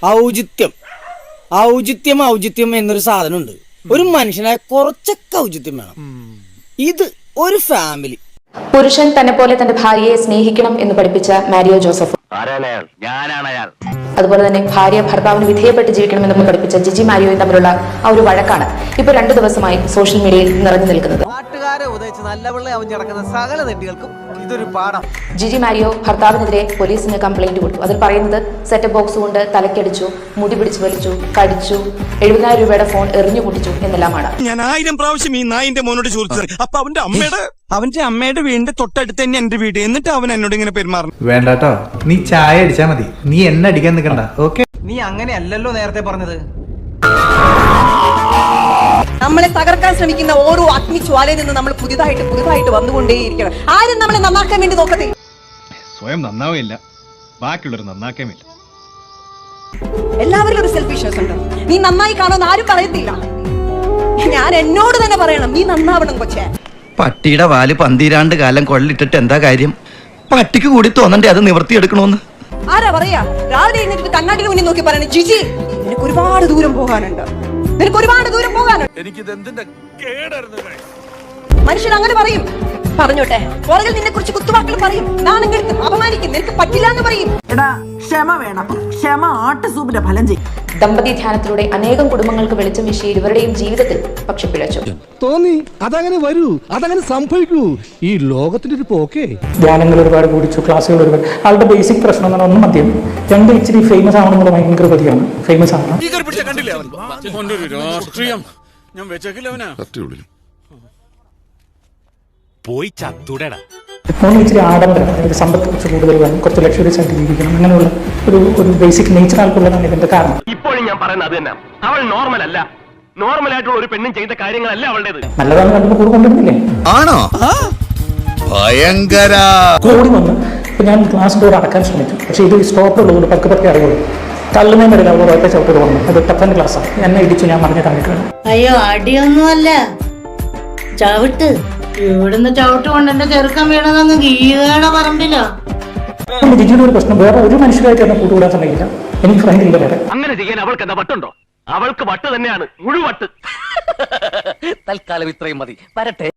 ഔചിത്യം ഔചിത്യം ഔചിത്യം എന്നൊരു സാധനമുണ്ട്. ഒരു മനുഷ്യനായ കുറച്ചൊക്കെ ഔചിത്യം വേണം. ഇത് ഒരു ഫാമിലി. പുരുഷൻ തന്നെ പോലെ തന്റെ ഭാര്യയെ സ്നേഹിക്കണം എന്ന് പഠിപ്പിച്ച മാരിയോ ജോസഫ്, അതുപോലെ തന്നെ ഭാര്യ ഭർത്താവിന് വിധേയപ്പെട്ട് ജീവിക്കണമെന്ന് പഠിപ്പിച്ച ജിജി മാരിയോയും തമ്മിലുള്ള ആ ഒരു വഴക്കാണ് ഇപ്പൊ 2 ദിവസമായി സോഷ്യൽ മീഡിയയിൽ നിറഞ്ഞു നിൽക്കുന്നത്. ജിജി മാരിയോ ഭർത്താവിനെതിരെ പോലീസിന് കംപ്ലൈന്റ് കൊടുത്തു. അതിൽ പറയുന്നത് സെറ്റപ്പ് ബോക്സ് കൊണ്ട് തലക്കടിച്ചു, മുടി പിടിച്ചു വലിച്ചു, കടിച്ചു, 70,000 രൂപയുടെ ഫോൺ എറിഞ്ഞു പൊട്ടിച്ചു എന്നെല്ലാമാണ്. ഞാൻ 1000 പ്രാവശ്യം ഈ നായിന്റെ മോനോട് ചോദിച്ചത്. അപ്പൊ അവന്റെ അമ്മയുടെ വീടിന്റെ തൊട്ടടുത്ത് തന്നെ എന്റെ വീട്. എന്നിട്ട് അവൻ എന്നോട് ഇങ്ങനെ പെരുമാറുന്നു. വേണ്ടാട്ടോ, നീ ചായ അടിച്ചാ മതി, നീ എന്നെ അടിക്കാൻ നിൽക്കണ്ട. ഓക്കെ, നീ അങ്ങനെയല്ലല്ലോ നേരത്തെ പറഞ്ഞത്. നമ്മളെ തകർക്കാൻ ശ്രമിക്കുന്ന ഓരോ അഗ്നിജ്വാലയിൽ നിന്ന് നമ്മൾ പുതിയതായിട്ട് വന്നുകൊണ്ടേയിരിക്കണം. ആരും നമ്മളെ നന്നാക്കാൻ വേണ്ടി നോക്കത്തില്ല. സ്വയം നന്നാവില്ല, ബാക്കിയുള്ളവർ നന്നാക്കേമില്ല. എല്ലാവരിലും ഒരു സെൽഫിഷ്നസ് ഉണ്ട്. നീ നന്നായി കാണുമെന്ന് ആരും പറയത്തില്ല. ഞാൻ എന്നോട് തന്നെ പറയണം, നീ നന്നാവണം കൊച്ചേ. പട്ടിയുടെ വാല് 12 കാലം കൊള്ളിട്ടിട്ട് എന്താ കാര്യം? പട്ടിക്ക് കൂടി തോന്നണ്ടേ അത് നിവർത്തിയെടുക്കണോന്ന്? ആരാ പറയാ? രാവിലെ എഴുന്നേറ്റ് കണ്ണാടിയുടെ മുന്നിൽ നോക്കി പറയണേ, ജിജി നിനക്ക് ഒരുപാട് ദൂരം പോകാനുണ്ട്, മനുഷ്യൻ അങ്ങനെ പറയും. പറഞ്ഞോട്ടെ, പുറകിൽ നിന്നെ കുറിച്ച് കുത്തുവാക്കുകൾ പറയും, നാണം കെടുത്തും, അപമാനിക്കും, നിനക്ക് പറ്റില്ല എന്ന് പറയും. ക്ഷമ വേണം, ക്ഷമ ആട്ടുസൂപ്പിന്റെ ഫലം ചെയ്യും. ദമ്പതി ധ്യാനത്തിലൂടെ അനേകം കുടുംബങ്ങൾക്ക് വെളിച്ചം വീശി ഇരുവരുടെയും ജീവിതത്തിൽ പക്ഷെ പിഴച്ചു. തോന്നി അതങ്ങനെ വരൂ, അതങ്ങനെ സംഭവിക്കൂ. ഈ ലോകത്തിന്റെ ഒരു പോക്കേ. ധ്യാനങ്ങൾ ഒരുപാട് കൂടിച്ചു, ക്ലാസ്സുകൾ ഒരുപാട്. ആളുടെ ബേസിക് പ്രശ്നം എന്ന് പറഞ്ഞാൽ 1 മദ്യം, 2 ഇച്ചിരി ഫേമസ് ആവണമെന്നുള്ള ഭയങ്കര പതിയാണ്. ഫേമസ് ആണ് പോയി ചത്തൂടടാ. 3 ഇച്ചിരി ആഡംബരം, അതായത് സമ്പത്ത് കുറച്ച് കൂടുതൽ വേണം, കുറച്ച് ലക്ഷറീസ് ആയിട്ട് ജീവിക്കണം, അങ്ങനെയുള്ള ഒരു ബേസിക് നേച്ചർ ആൾക്കുള്ളതാണ് ഇതിന്റെ കാരണം. ഇപ്പോഴും ഞാൻ പറയുന്നത് അത് തന്നെ. അവൾ നോർമൽ അല്ല. നോർമൽ ആയിട്ടുള്ള ഒരു പെണ്ണും ചെയ്ത കാര്യങ്ങളല്ല അവളുടേത്. നല്ലതാണ് കണ്ടപ്പോൾ കൂടെ കൊണ്ടുവരുന്നില്ലേ? ആണോ? ഭയങ്കര കൂടി വന്ന് ഇപ്പൊ ഞാൻ ക്ലാസ് ഡോർ അടക്കാൻ ശ്രമിച്ചു. പക്ഷേ ഇത് സ്റ്റോപ്പ് ഉള്ളതുകൊണ്ട് പക്കെ അറിയുള്ളൂ. തള്ളുന്നതിന് വരില്ല, ഒറ്റ ചവിട്ടോട് വന്നു. അത് ടഫൻ ക്ലാസ്സാണ്. എന്നെ ഇടിച്ചു, ഞാൻ പറഞ്ഞ താഴേക്കാണ്. അയ്യോ, അടിയൊന്നുമല്ല, ചവിട്ട്. ഇവിടുന്ന് ചവിട്ട് കൊണ്ട് എന്റെ ചെറുക്കം വീണതങ്ങ് ഗീതയുടെ പറമ്പിലോ. ജിജിയുടെ ഒരു പ്രശ്നം, വേറെ ഒരു മനുഷ്യരായിട്ട് എന്നെ കൂട്ടുകൂടാൻ സമയമില്ല. എനിക്ക് ഫ്രണ്ട് ഇല്ല വേറെ. അങ്ങനെ ചെയ്യാൻ അവൾക്ക് എന്താ വട്ടുണ്ടോ? അവൾക്ക് വട്ട് തന്നെയാണ്, മുഴുവട്ട്. തൽക്കാലം ഇത്രയും മതി, വരട്ടെ.